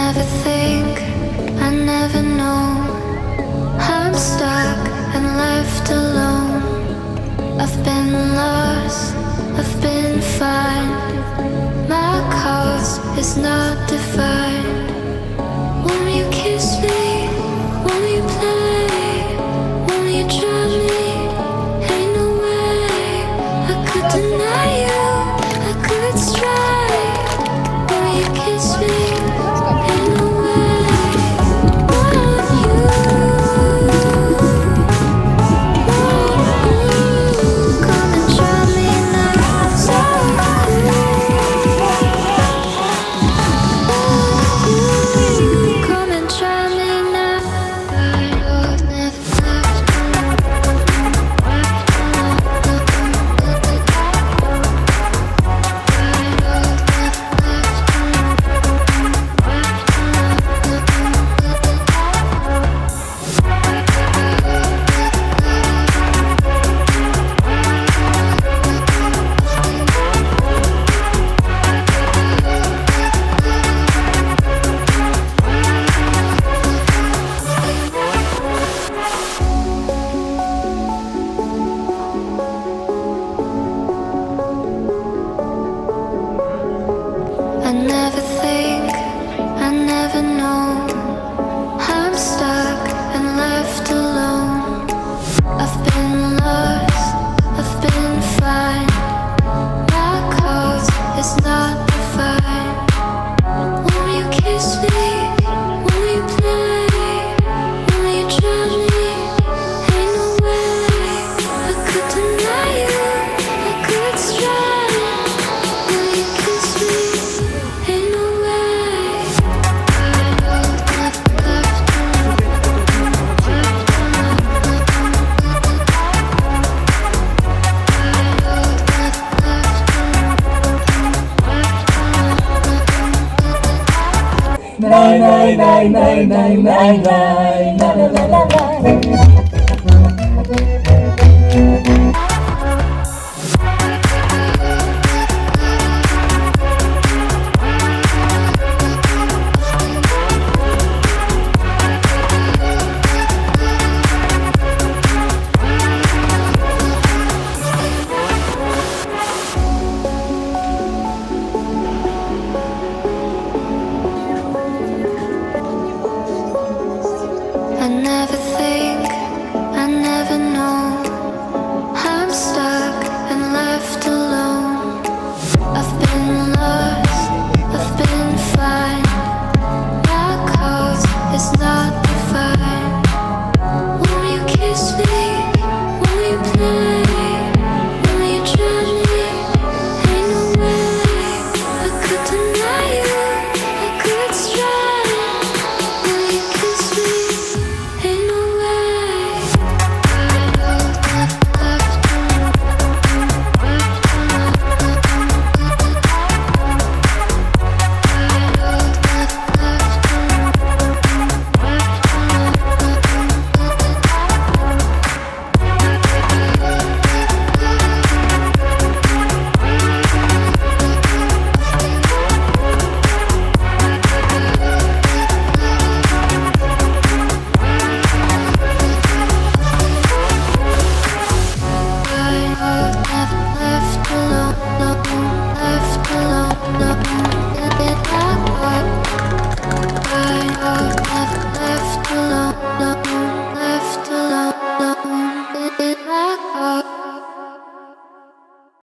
never think, I never know. I'm stuck and left alone. I've been lost, I've been fine. My cause is not defined. Won't you kiss me? Won't you play? Won't you try me? Ain't no way I could deny you, I could strike. Won't you kiss me? Ain't no way. Want you, come and try me now. So come and try me now. I've never I never think, I never know. I'm stuck and left alone. I've been lost, I've been fine. My cause is not defined. Won't you kiss me? Won't you play? Won't you try me? Ain't no way I could deny you, I could strike. Will you kiss me? Ain't no way. Nay nay nay nay nay nay nay nay nay nay nay.